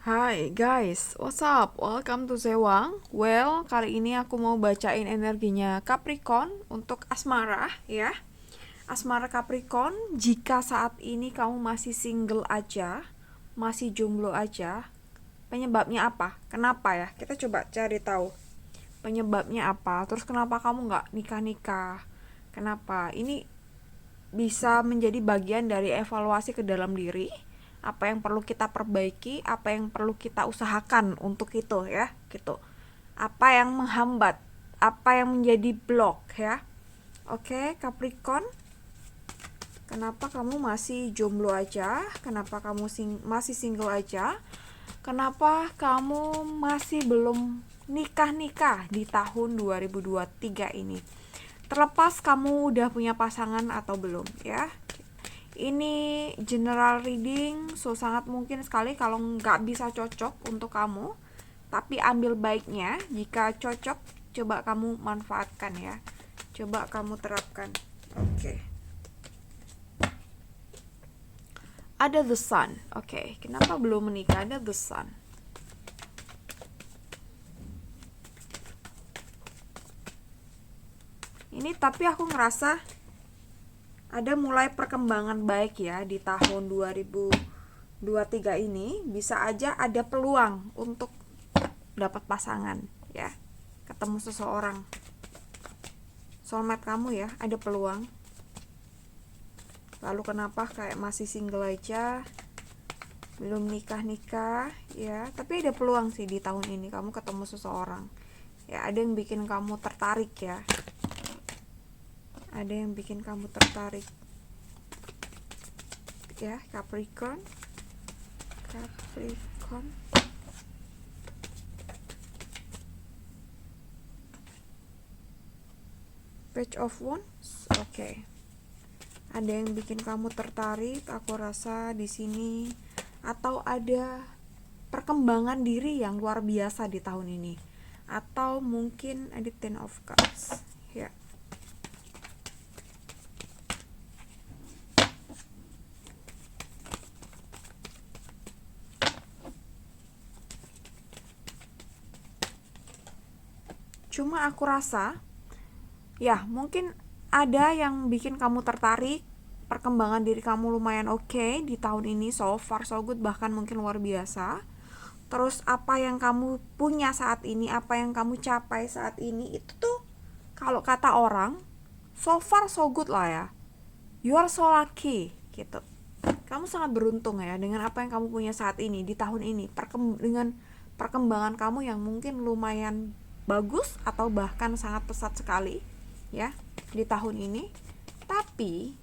Hai guys, what's up? Welcome to Sewang. Well, kali ini aku mau bacain energinya Capricorn untuk asmara ya. Asmara Capricorn, jika saat ini kamu masih single aja, masih jomblo aja, penyebabnya apa? Kenapa ya? Kita coba cari tahu. Penyebabnya apa? Terus kenapa kamu nggak nikah-nikah? Kenapa? Ini bisa menjadi bagian dari evaluasi ke dalam diri, apa yang perlu kita perbaiki, apa yang perlu kita usahakan untuk itu ya, gitu. Apa yang menghambat, apa yang menjadi blok ya. Oke, Capricorn, kenapa kamu masih jomblo aja? Kenapa kamu masih single aja? Kenapa kamu masih belum nikah-nikah di tahun 2023 ini? Terlepas kamu udah punya pasangan atau belum ya. Ini general reading, so sangat mungkin sekali kalau nggak bisa cocok untuk kamu. Tapi ambil baiknya, jika cocok, coba kamu manfaatkan ya. Coba kamu terapkan. Oke. Ada the sun. Oke, kenapa belum menikah? Ada the sun. Ini tapi aku ngerasa ada mulai perkembangan baik ya di tahun 2023 ini. Bisa aja ada peluang untuk dapat pasangan ya, ketemu seseorang, soulmate kamu ya, ada peluang. Lalu kenapa kayak masih single aja, belum nikah ya, tapi ada peluang sih di tahun ini kamu ketemu seseorang ya, ada yang bikin kamu tertarik ya, ada yang bikin kamu tertarik ya. Capricorn. Page of Wands. Oke. Ada yang bikin kamu tertarik, aku rasa di sini, atau ada perkembangan diri yang luar biasa di tahun ini. Atau mungkin ada Ten of Cups. Ya. Cuma aku rasa ya, mungkin ada yang bikin kamu tertarik, perkembangan diri kamu lumayan oke di tahun ini, so far so good, bahkan mungkin luar biasa. Terus apa yang kamu punya saat ini, apa yang kamu capai saat ini, itu tuh kalau kata orang so far so good lah ya. You are so lucky gitu. Kamu sangat beruntung ya dengan apa yang kamu punya saat ini di tahun ini, dengan perkembangan kamu yang mungkin lumayan bagus atau bahkan sangat pesat sekali ya di tahun ini. Tapi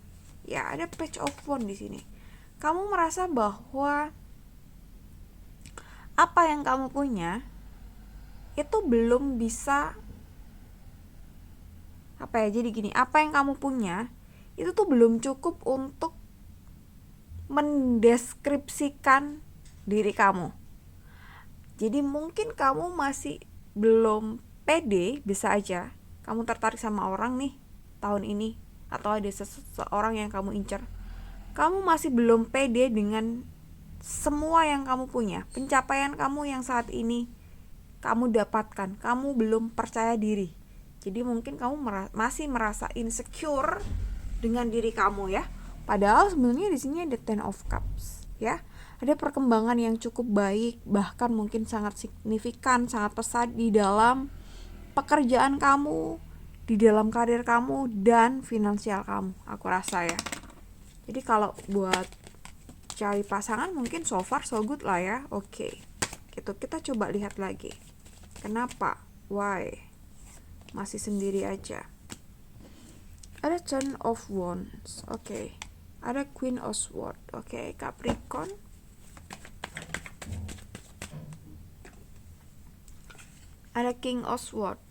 ya ada Page of Wands di sini. Kamu merasa bahwa apa yang kamu punya itu belum bisa, apa ya, jadi gini, apa yang kamu punya itu tuh belum cukup untuk mendeskripsikan diri kamu. Jadi mungkin kamu masih belum pede, bisa aja kamu tertarik sama orang nih tahun ini, atau ada seseorang yang kamu incar. Kamu masih belum pede dengan semua yang kamu punya, pencapaian kamu yang saat ini kamu dapatkan. Kamu belum percaya diri. Jadi mungkin kamu masih merasa insecure dengan diri kamu ya. Padahal sebenarnya di sini ada Ten of Cups ya. Ada perkembangan yang cukup baik, bahkan mungkin sangat signifikan, sangat pesat di dalam pekerjaan kamu, di dalam karir kamu, dan finansial kamu, aku rasa ya. Jadi kalau buat cari pasangan mungkin so far so good lah ya. Oke. Gitu, kita coba lihat lagi. Kenapa? Why? Masih sendiri aja. Ada Ten of Wands. Oke. Ada Queen of Swords. Oke, Capricorn. Ada King of Swords.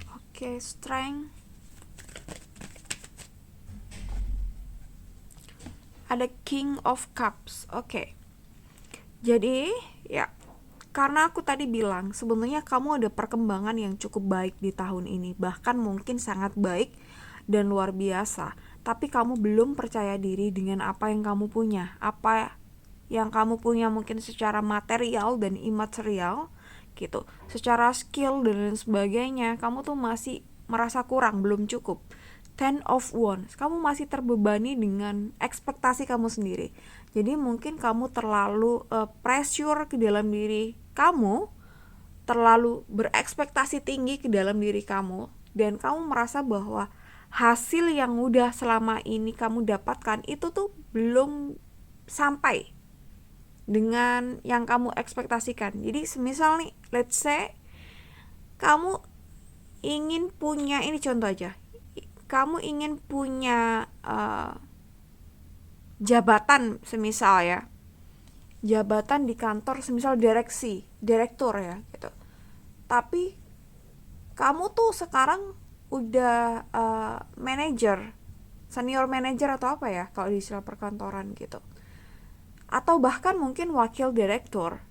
Oke, Strength. Ada King of Cups. Oke. Jadi, ya, karena aku tadi bilang sebenarnya kamu ada perkembangan yang cukup baik di tahun ini, bahkan mungkin sangat baik dan luar biasa, tapi kamu belum percaya diri dengan apa yang kamu punya, apa yang kamu punya mungkin secara material dan imaterial gitu, secara skill dan lain sebagainya, kamu tuh masih merasa kurang, belum cukup. Ten of Wands, kamu masih terbebani dengan ekspektasi kamu sendiri. Jadi mungkin kamu terlalu pressure ke dalam diri kamu, terlalu berekspektasi tinggi ke dalam diri kamu, dan kamu merasa bahwa hasil yang udah selama ini kamu dapatkan itu tuh belum sampai dengan yang kamu ekspektasikan. Jadi semisal nih, let's say kamu ingin punya, ini contoh aja, kamu ingin punya jabatan semisal ya, jabatan di kantor semisal direktur ya gitu. Tapi kamu tuh sekarang udah manager, senior manager atau apa ya kalau di istilah perkantoran gitu. Atau bahkan mungkin wakil direktur.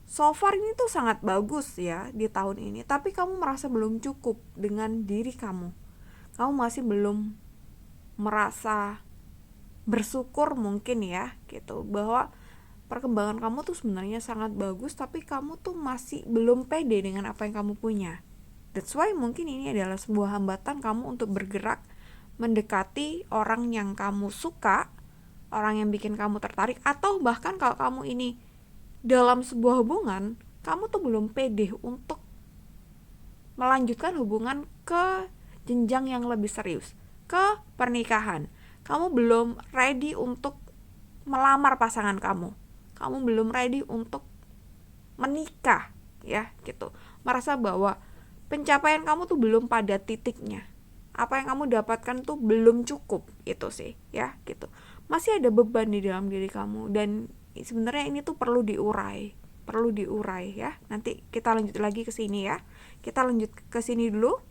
So far ini tuh sangat bagus ya di tahun ini, tapi kamu merasa belum cukup dengan diri kamu. Kamu masih belum merasa bersyukur mungkin ya gitu, bahwa perkembangan kamu tuh sebenarnya sangat bagus, tapi kamu tuh masih belum pede dengan apa yang kamu punya. That's why mungkin ini adalah sebuah hambatan kamu untuk bergerak mendekati orang yang kamu suka, orang yang bikin kamu tertarik, atau bahkan kalau kamu ini dalam sebuah hubungan, kamu tuh belum pede untuk melanjutkan hubungan ke jenjang yang lebih serius, ke pernikahan. Kamu belum ready untuk melamar pasangan kamu. Kamu belum ready untuk menikah ya gitu. Merasa bahwa pencapaian kamu tuh belum pada titiknya. Apa yang kamu dapatkan tuh belum cukup, itu sih ya gitu. Masih ada beban di dalam diri kamu, dan sebenarnya ini tuh perlu diurai ya. Nanti kita lanjut lagi ke sini ya. Kita lanjut ke sini dulu.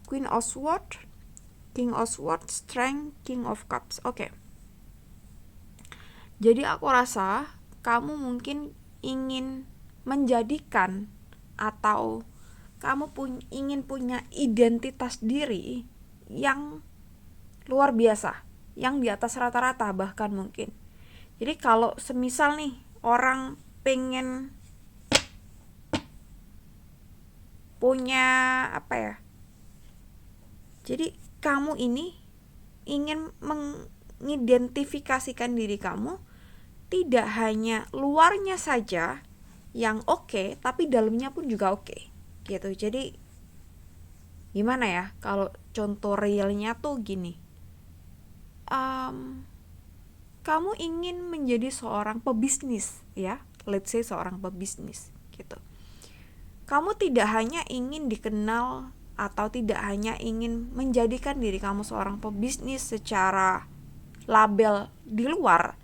Queen of Swords, King of Swords, Strength, King of Cups. Oke. Jadi aku rasa kamu mungkin ingin menjadikan, atau kamu ingin punya identitas diri yang luar biasa, yang di atas rata-rata bahkan mungkin. Jadi kalau semisal nih orang pengen punya apa ya, jadi kamu ini ingin mengidentifikasikan diri kamu tidak hanya luarnya saja yang oke, tapi dalamnya pun juga oke gitu. Jadi gimana ya, kalau contoh realnya tuh gini, kamu ingin menjadi seorang pebisnis ya, let's say seorang pebisnis gitu. Kamu tidak hanya ingin dikenal atau tidak hanya ingin menjadikan diri kamu seorang pebisnis secara label di luar,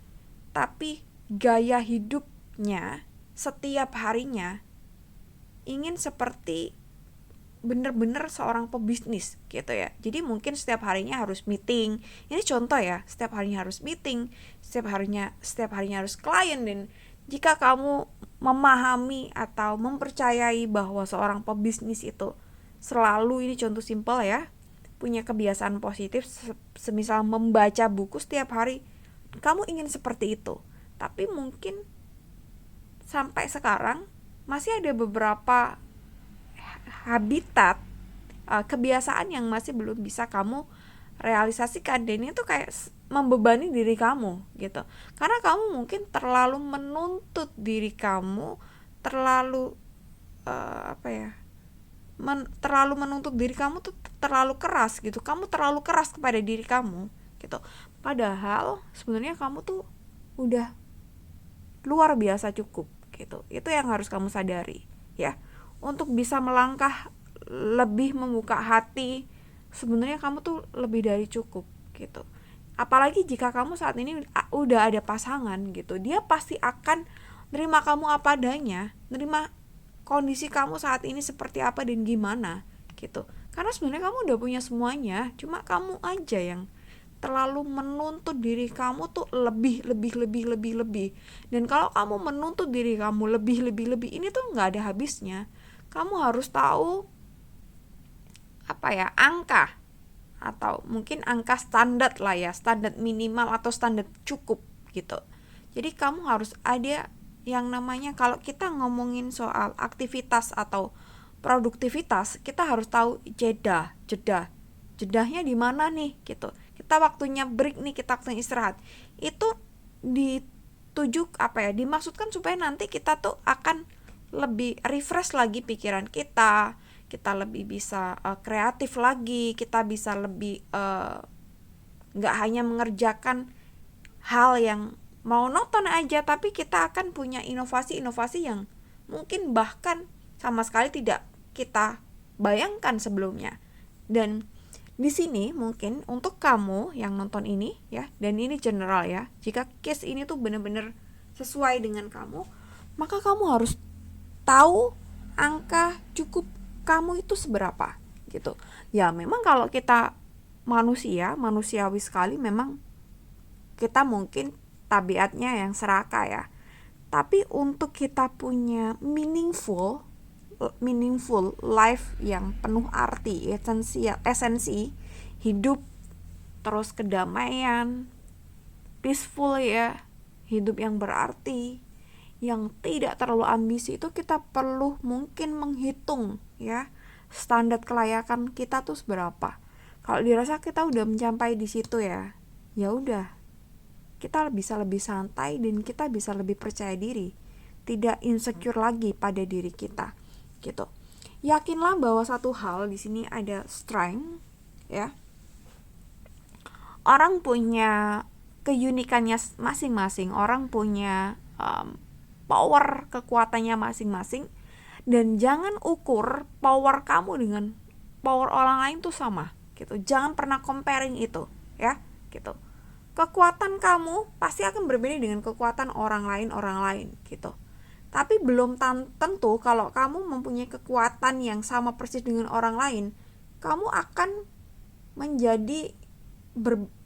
tapi gaya hidupnya setiap harinya ingin seperti bener-bener seorang pebisnis gitu ya. Jadi mungkin setiap harinya harus meeting. Ini contoh ya, setiap harinya harus meeting, setiap harinya harus klien. Dan jika kamu memahami atau mempercayai bahwa seorang pebisnis itu selalu, ini contoh simpel ya, punya kebiasaan positif, semisal membaca buku setiap hari, kamu ingin seperti itu. Tapi mungkin sampai sekarang masih ada beberapa habitat, kebiasaan yang masih belum bisa kamu realisasikan, dan itu kayak membebani diri kamu gitu. Karena kamu mungkin terlalu menuntut diri kamu, terlalu terlalu menuntut diri kamu tuh terlalu keras gitu. Kamu terlalu keras kepada diri kamu gitu. Padahal sebenarnya kamu tuh udah luar biasa cukup gitu. Itu yang harus kamu sadari ya. Untuk bisa melangkah lebih membuka hati, sebenarnya kamu tuh lebih dari cukup gitu. Apalagi jika kamu saat ini udah ada pasangan gitu, dia pasti akan nerima kamu apa adanya, nerima kondisi kamu saat ini seperti apa dan gimana gitu. Karena sebenarnya kamu udah punya semuanya, cuma kamu aja yang terlalu menuntut diri kamu tuh lebih. Dan kalau kamu menuntut diri kamu lebih, ini tuh nggak ada habisnya. Kamu harus tahu angka atau mungkin angka standar lah ya, standar minimal atau standar cukup gitu. Jadi kamu harus ada yang namanya, kalau kita ngomongin soal aktivitas atau produktivitas, kita harus tahu jedahnya di mana nih gitu. Kita waktunya break nih, kita waktunya istirahat. Itu dimaksudkan supaya nanti kita tuh akan lebih refresh lagi pikiran kita lebih bisa kreatif lagi, kita bisa lebih nggak hanya mengerjakan hal yang monoton aja, tapi kita akan punya inovasi-inovasi yang mungkin bahkan sama sekali tidak kita bayangkan sebelumnya. Dan di sini mungkin untuk kamu yang nonton ini ya, dan ini general ya, jika case ini tuh benar-benar sesuai dengan kamu, maka kamu harus tahu angka cukup kamu itu seberapa gitu. Ya memang kalau kita manusiawi sekali, memang kita mungkin tabiatnya yang serakah ya. Tapi untuk kita punya meaningful life yang penuh arti, esensi hidup, terus kedamaian, peaceful ya, hidup yang berarti, yang tidak terlalu ambisi, itu kita perlu mungkin menghitung ya standar kelayakan kita tuh seberapa. Kalau dirasa kita udah mencapai di situ ya udah, kita bisa lebih santai dan kita bisa lebih percaya diri, tidak insecure lagi pada diri kita gitu. Yakinlah bahwa satu hal di sini ada strength ya. Orang punya keunikannya masing-masing, orang punya power, kekuatannya masing-masing, dan jangan ukur power kamu dengan power orang lain tuh sama gitu. Jangan pernah comparing itu ya gitu. Kekuatan kamu pasti akan berbeda dengan kekuatan orang lain gitu. Tapi belum tentu kalau kamu mempunyai kekuatan yang sama persis dengan orang lain, kamu akan menjadi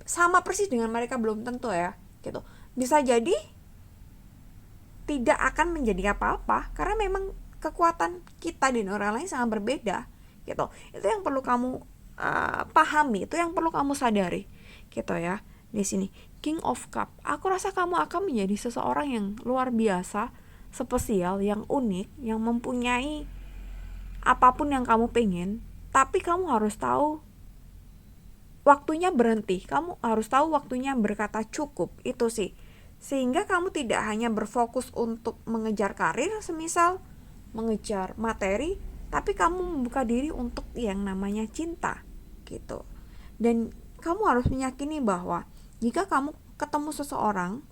sama persis dengan mereka, belum tentu ya gitu. Bisa jadi tidak akan menjadi apa-apa karena memang kekuatan kita dan orang lain sangat berbeda gitu. Itu yang perlu kamu pahami, itu yang perlu kamu sadari gitu ya. Di sini King of Cup, aku rasa kamu akan menjadi seseorang yang luar biasa, spesial, yang unik, yang mempunyai apapun yang kamu pengen. Tapi kamu harus tahu waktunya berhenti, kamu harus tahu waktunya berkata cukup, itu sih. Sehingga kamu tidak hanya berfokus untuk mengejar karir, semisal mengejar materi, tapi kamu membuka diri untuk yang namanya cinta gitu. Dan kamu harus meyakini bahwa jika kamu ketemu seseorang,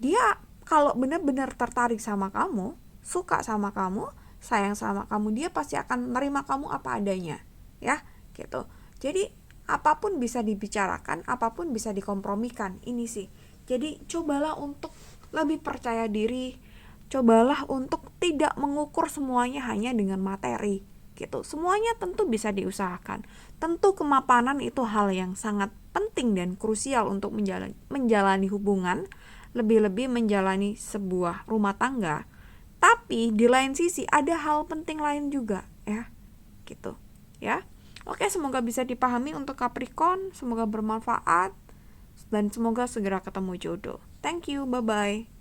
dia kalau benar-benar tertarik sama kamu, suka sama kamu, sayang sama kamu, dia pasti akan menerima kamu apa adanya ya gitu. Jadi apapun bisa dibicarakan, apapun bisa dikompromikan, ini sih. Jadi cobalah untuk lebih percaya diri, cobalah untuk tidak mengukur semuanya hanya dengan materi gitu. Semuanya tentu bisa diusahakan. Tentu kemapanan itu hal yang sangat penting dan krusial untuk menjalani hubungan, lebih-lebih menjalani sebuah rumah tangga. Tapi di lain sisi ada hal penting lain juga ya gitu ya. Oke, semoga bisa dipahami untuk Capricorn, semoga bermanfaat, dan semoga segera ketemu jodoh. Thank you, bye-bye.